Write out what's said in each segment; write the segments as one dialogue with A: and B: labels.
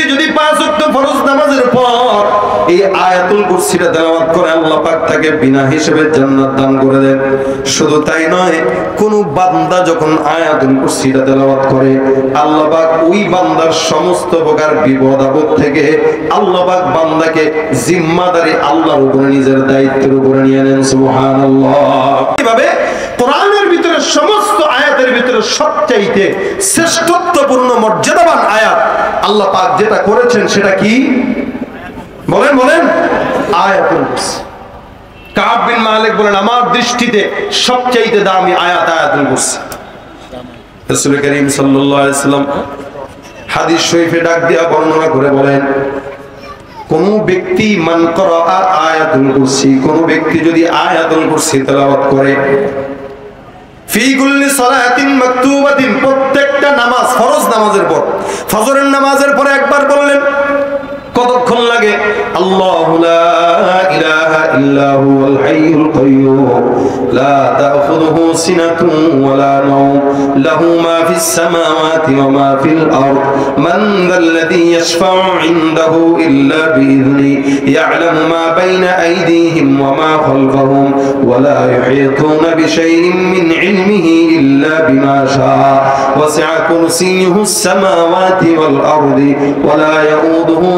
A: ব্যক্তি যদি 5 ওয়াক্ত ফরজ নামাজের পর এই আয়াতুল কুরসিটা তেলাওয়াত করে আল্লাহ পাক তাকে বিনা হিসেবে জান্নাত দান করে দেন। শুধু তাই নয়, কোন বান্দা যখন আয়াতুল কুরসিটা তেলাওয়াত করে আল্লাহ পাক ওই বান্দার সমস্ত প্রকার বিপদ আপদ থেকে আল্লাহ পাক বান্দাকে জিম্মাদারি আল্লাহর উপরে নিজের দায়িত্বের উপরে নিয়ে নেন। সুবহানাল্লাহ। এইভাবে কোরআনের ভিতরে সমস্ত আয়াতের ভিতরে সবচাইতে শ্রেষ্ঠত্বপূর্ণ মর্যাদাবান আয়াত আল্লাহ পাক যেটা করেছেন সেটা কি বলেন বলেন? আয়াতুল কুরসি। কাব বিন মালিক বলেন আমার দৃষ্টিতে সবচাইতে দামি আয়াত আয়াতুল কুরসি। রাসূল করিম সাল্লাল্লাহু আলাইহি সাল্লাম হাদিস শরীফে ডাক দিয়া বর্ণনা করে বলেন, কোন ব্যক্তি মান করা আয়াতুল কুরসি, কোন ব্যক্তি যদি আয়াতুল কুরসি তেলাওয়াত করে ফি কুল্লি সালাতিন মাকতুবাতিন, প্রত্যেকটা নামাজ, ফরজ নামাজের পর, ফজরের নামাজের পরে একবার বললেন, কতক্ষণ লাগে? আল্লাহু লা ইলাহা ইল্লা হুয়াল হাইয়ুল কাইয়্যুম লা তাখুযুহু সিনাতুন ওয়া লা নাওম লাহু মা ফিস সামাওয়াতি ওয়া মা ফিল আরদ মান যাল্লাযী ইয়াশফাউ ইনদাহু ইল্লা বিইذনি ইয়া'লামু মা বাইনা আইদিহিম ওয়া মা খালফাহুম ওয়া লা ইউহীতুনা বিশাইইন মিন ইলমিহি ইল্লা বিমা শাআ ওয়াসি'a কুরসিয়্যুহুস সামাওয়াতি ওয়াল আরদি ওয়া লা ইয়াউদুহু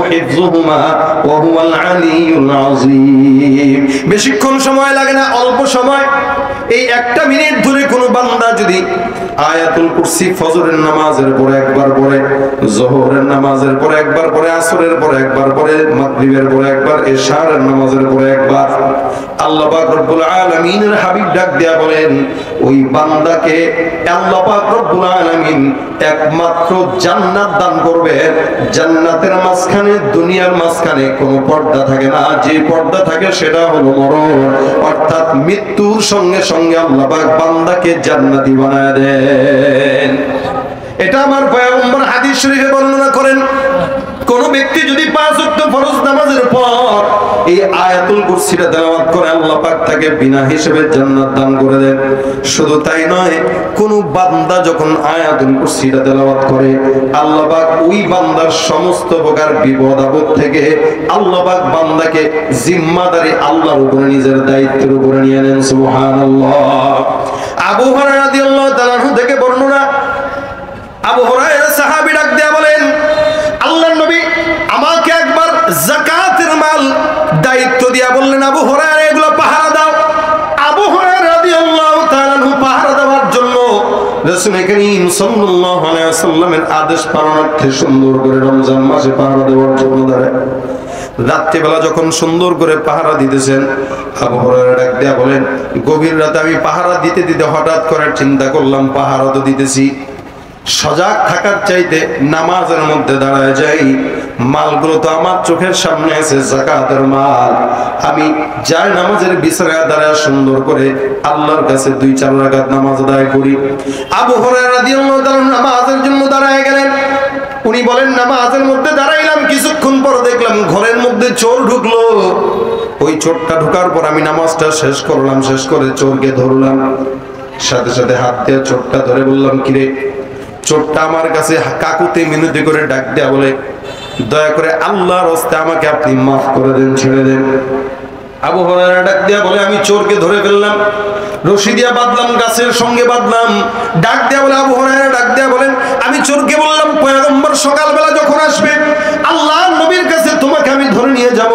A: বেশিক্ষণ সময় লাগে না, অল্প সময়, এই একটা মিনিট ধরে কোন বান্দা যদি আয়াতুল কুরসি ফজরের নামাজের পরে একবার পড়ে, যোহরের নামাজের পরে একবার পড়ে, আসরের পরে একবার পড়ে, মাগরিবের পরে একবার, ইশার নামাজের পরে একবার, আল্লাহ পাক রব্বুল আলামিনের হাবিব ডাক দেয়া বলেন ওই বান্দাকে আল্লাহ পাক রব্বুল আলামিন একমাত্র জান্নাত দান করবে। জান্নাতের মাঝখানে, দুনিয়ার মাঝখানে কোনো পর্দা থাকে না, যে পর্দা থাকে সেটা হলো মরণ, অর্থাৎ মৃত্যুর সঙ্গে সঙ্গে আল্লাহ পাক বান্দাকে জান্নাতি বানায় দেন। এটা আমার পয়গম্বর হাদিস শরীফে বর্ণনা করেন, কোন ব্যক্তি যদি 5 ওয়াক্ত ফরজ নামাজের পর এই আয়াতুল কুরসিটা তেলাওয়াত করে আল্লাহ পাক তাকে বিনা হিসেবে জান্নাত দান করে দেন। শুধু তাই নয়, কোন বান্দা যখন আয়াতুল কুরসিটা তেলাওয়াত করে আল্লাহ পাক ওই বান্দার সমস্ত প্রকার বিপদ আপদ থেকে আল্লাহ পাক বান্দাকে জিম্মাদারি আল্লাহর উপরে নিজের দায়িত্বের উপরে নিয়ে নেন। সুবহানাল্লাহ। আবু হুরায়রা রাদিয়াল্লাহু তাআলা থেকে বর্ণনা, আবু হুরায়রা সাহাবী ডাক দেয়া বলেন, আল্লাহর নবী আমাকে একবার যাকাতের মাল দায়িত্ব দিয়া বললেন, আবু হুরায়রা এগুলো পাহারা দাও। আবু হুরায়রা রাদিয়াল্লাহু তাআলা পাহারা দেওয়ার জন্য রাসূল করিম সাল্লাল্লাহু আলাইহি ওয়াসাল্লামের আদেশ পালনার্থে সুন্দর করে রমজান মাসে পাহারা দেওয়ার জন্য দাঁড়ায়। রাত্রিবেলা যখন সুন্দর করে পাহারা দিতেছেন, আবু হুরায়রা ডাক দেয়া বলেন, গভীর রাতে আমি পাহারা দিতে দিতে হঠাৎ করে চিন্তা করলাম পাহারা তো দিতেছি, সজাগ থাকার চাইতে নামাজের মধ্যে দাঁড়ায় যাই, মালগুলো তো আমার চোখের সামনে আছে, যাকাতের মাল, আমি যাই নামাজের বিছানায় দাঁড়ায় সুন্দর করে আল্লাহর কাছে 2-4 রাকাত নামাজ আদায় করি। আবু হুরায়রা রাদিয়াল্লাহু তাআলা নামাজের জন্য দাঁড়ায় গেলেন। উনি বলেন নামাজের মধ্যে দাঁড়াইলাম, কিছুক্ষণ পর দেখলাম ঘরের মধ্যে চোর ঢুকলো। ওই চোরটা ঢোকার পর আমি নামাজটা শেষ করলাম, শেষ করে চোরকে ধরলাম, সাথে সাথে হাত দিয়ে চোরটা ধরে বললাম, কিরে? চোরটা আমার কাছে কাকুতে মিনতি করে ডাক দেয়া বলে, দয়া করে আল্লাহর রাস্তায় আমাকে আপনি মাফ করে দেন, ছেড়ে দেন। আবু হুরায়রা ডাক দেয়া বলে, আমি চোরকে ধরে ফেললাম, রশি দিয়া বাঁধলাম, গাছের সঙ্গে বাঁধলাম। ডাক দেয়া বলে, আবু হুরায়রা ডাক দেয়া বলেন, আমি চোরকে বললাম, পয়গম্বর সকালবেলা যখন আসবে আল্লাহর নবীর কাছে তোমাকে আমি ধরে নিয়ে যাব,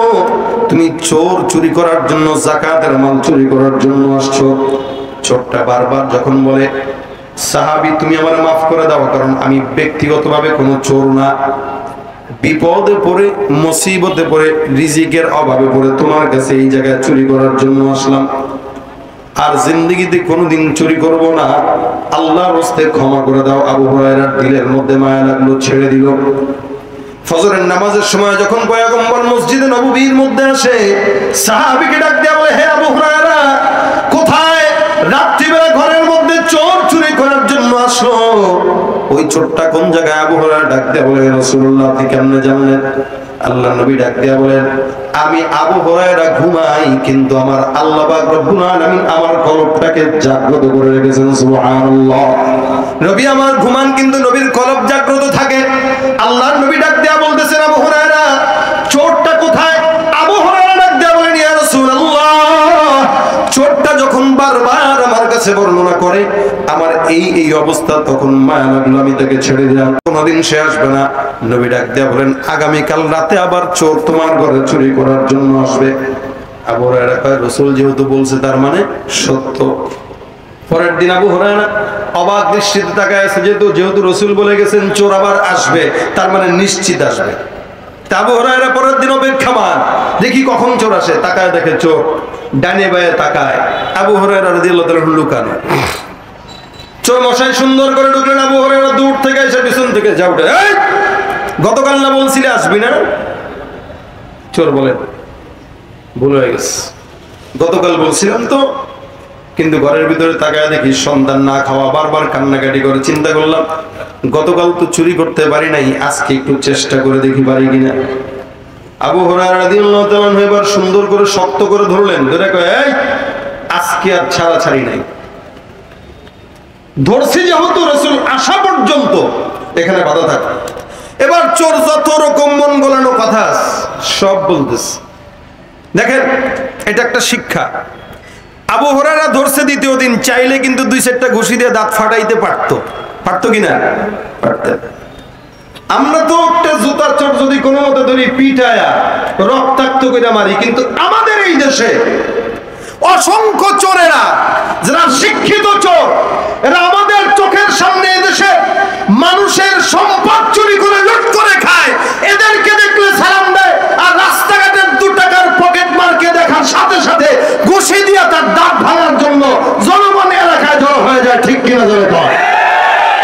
A: তুমি চোর চুরি করার জন্য, যাকাতের মাল চুরি করার জন্য আসছো। চোরটা বারবার যখন বলে, সাহাবী তুমি আমার মাফ করে দাও, কারণ আমি ব্যক্তিগতভাবে কোনো চোর না, বিপদে পড়ে, মুসিবতে পড়ে, রিজিকের অভাবে পড়ে তোমার কাছে এই জায়গায় চুরি করার জন্য আসলাম, আর জিন্দেগিতে কোনোদিন চুরি করব না, আল্লাহর রাস্তায় ক্ষমা করে দাও। আবু হুরায়রার দিলের মধ্যে মায়া লাগলো, ছেড়ে দিল। ফজরের নামাজের সময় যখন পয়গম্বর মসজিদে নববীর মধ্যে আসে, সাহাবীকে ডাক দেয়া বলে, হে আবু হুরায়রা, কোথায় রাত্রিবেলা ঘরের মধ্যে চোর চুরি করার জন্য আসলো? ওই চোরটা কোন জায়গায়? আবু হুরায়রা ডাক দেয়া বলে, রাসূলুল্লাহ আপনি কেমনে জানলেন? আল্লাহ নবী ডাক দেয়া বলেন, আমি আবু হুরায়রা ঘুমাই, কিন্তু আমার আল্লাহ পাক রব্বুল আলামিন আমার কলবটাকে জাগ্রত করে রেখেছেন। সুবহানাল্লাহ। নবী আমার ঘুমান, কিন্তু নবীর কলব জাগ্রত থাকে। আল্লাহর নবী ডাক দেয়া বলতেছেন, কাছে বর্ণনা করে, আমার এই অবস্থা, তখন মায়া লাগলো, আমি তাকে ছেড়ে দিলাম, কোনোদিন সে আসবে না। নবী ডাক দিয়া বলেন, আগামীকাল রাতে আবার চোর তোমার ঘরে চুরি করার জন্য আসবে। আবু হুরায়রা কয়, রাসূল যেহেতু বলছে তার মানে সত্য। পরের দিন আবু হুরায়রা অবাক দৃষ্টিতে তাকায় আছে, যেহেতু রাসূল বলে গেছেন চোর আবার আসবে, তার মানে নিশ্চিত আসবে। আবু হুরায়রা পরের দিন অপেক্ষামান, দেখি কখন চোর আসে। তাকায় দেখে চোর, ডানে বায়ে তাকায়। আবু হুরায়রা রাদিয়াল্লাহু তাআলা লুকানো। চোর মশাই সুন্দর করে ঢুকলেন, আবু হুরায়রা দূর থেকে এসে পিছন থেকে যা উঠে, এই গতকাল না বলছিলে আসবি না? চোর বলে, ভুল হয়ে গেছে, গতকাল বলছিলাম তো। কিন্তু ঘরের ভিতরে তাকায় দেখি সন্তান না খাওয়া, বারবার কান্নাকাটি করে। চিন্তা করলাম গতকাল তো চুরি করতে পারি নাই, আজকে একটু চেষ্টা করে দেখি পারি কিনা। আবু হুরায়রা রাদিয়াল্লাহু তাআলা এবার সুন্দর করে শক্ত করে ধরলেন, ধরে কয়, এই আজকে আর ছাড়াছাড়ি নাই, ধরছি যেহেতু রাসূল আসা পর্যন্ত এখানে বাধা থাকে। এবার চোর যত রকম মন গলানো কথা সব বলতেছে। দেখেন, এটা একটা শিক্ষা। আবু হুরায়রা ধরছে দ্বিতীয় দিন, চাইলে কিন্তু 2-4টা ঘুষি দিয়ে দাঁত ফাটাইতে পারতো কিনা? পারতেন। আমরা তো একটা জুতার চোট যদি কোনো মতে ধরি, পিটায়া রক্তাক্ত করে মারি, কিন্তু আমাদের এই দেশে অসংখ্য চোরেরা, যারা শিক্ষিত চোর, এরা আমাদের চোখের সামনে এদেশে মানুষের সম্পদ চুরি করে লুট করে খায়। এদেরকে দেখলে সালাম দেয়, আর রাস্তাঘাটের 2 টাকার পকেট মারকে দেখার সাথে সাথে ঘুষি দিয়া তার দাঁত ভাঙার জন্য জনগণ এলাকায় জড়ো হয়ে যায়। ঠিক কিনা জোরে কয়?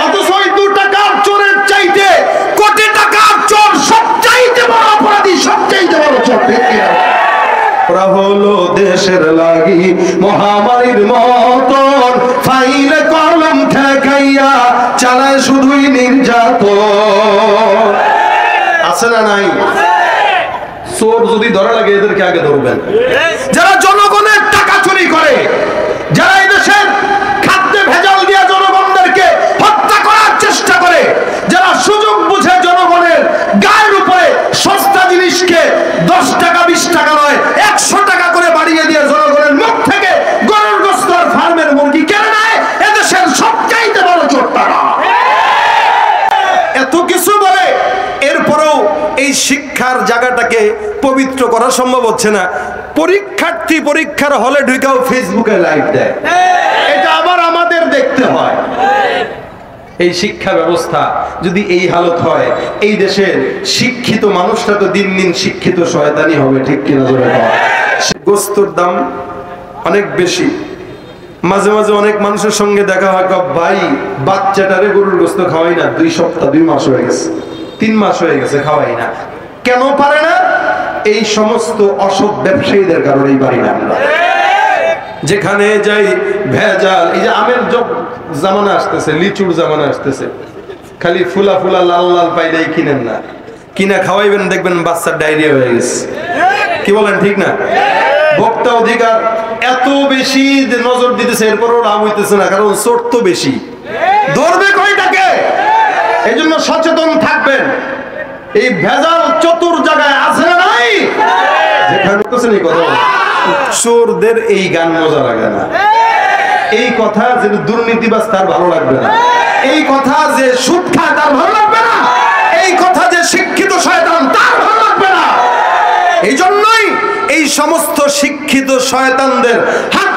A: অথচ ওই 2 টাকার চোরের চাইতে কোটি টাকার চোর সবচাইতে বড় অপরাধী, সবচাইতে বড় চোর। ঠিক কিনা? ওরা হলো দেশের লাগি মহামারীর মতন, ফাইলে কলম ঠেকাইয়া চালায় শুধুই নির্যাতন। আছে না নাই? চোর যদি ধরা লাগে এদেরকে আগে ধরবেন। যারা জনগণের টাকা চুরি করে, যারা এই দেশের খাদ্যে ভেজাল দিয়ে জনগণদেরকে হত্যা করার চেষ্টা করে, যারা সুযোগ বুঝে জনগণের গায়ের উপরে সস্তা জিনিসকে 10 টাকা 20 টাকা নয় 100 টাকা করে বাড়িয়ে দিয়ে জনগণের মুখ থেকে গরুর গোশত আর ফার্মের মুরগি কেড়ে নেয়, এদেশের সবচাইতে বড় চোর তারা। এত কিছু বলে এরপরেও এই শিক্ষার জায়গাটাকে পবিত্র করা সম্ভব হচ্ছে না। পরীক্ষার্থী পরীক্ষার হলে ঢুকাও ফেসবুকে লাইভ দেয়, এটা আবার আমাদের দেখতে হয়। এই শিক্ষা ব্যবস্থা যদি এই হালত হয়, এই দেশের শিক্ষিত মানুষটা তো দিন দিন শিক্ষিত শয়তানি হবে। ঠিক কিনা জোরে বল? গোশতের দাম অনেক বেশি। মাঝে মাঝে অনেক মানুষের সঙ্গে দেখা হয়, ভাই বাচ্চাটারে গরুর গোশত খাওয়াই না, 2 সপ্তাহ 2 মাস হয়ে গেছে, 3 মাস হয়ে গেছে খাওয়াই না। কেন পারে না? এই সমস্ত অসৎ ব্যবসায়ীদের কারণেই পারি না আমরা। যেখানে যাই ভেজাল। এই যে আমের জামানা আসতেছে, লিচুর জামানা আসতেছে, খালি ফুলা ফুলা লাল লাল পাইলেই কিনেন না, কিনা খাওয়াইবেন, দেখবেন বাচ্চার ডায়রিয়া হয়ে গেছে। কি বলেন? ঠিক না? ভোক্তা অধিকার এত বেশি যে নজর দিতেছে, এরপরও লাভ হইতেছে না, কারণ চোর তো বেশি, ধরবে কয়টাকে। এই জন্য সচেতন থাকবেন। এই ভেজাল চতুর জায়গায় আছে না নাই? যেখানে কথা চোরদের এই গান মজা লাগে না, এই কথা যে দুর্নীতিবাজ তার ভালো লাগবে না, এই কথা যে সুদ খায় তার ভালো লাগবে না, এই কথা যে শিক্ষিত শয়তান তার ভালো লাগবে না। এই জন্যই এই সমস্ত শিক্ষিত শয়তানদের হাত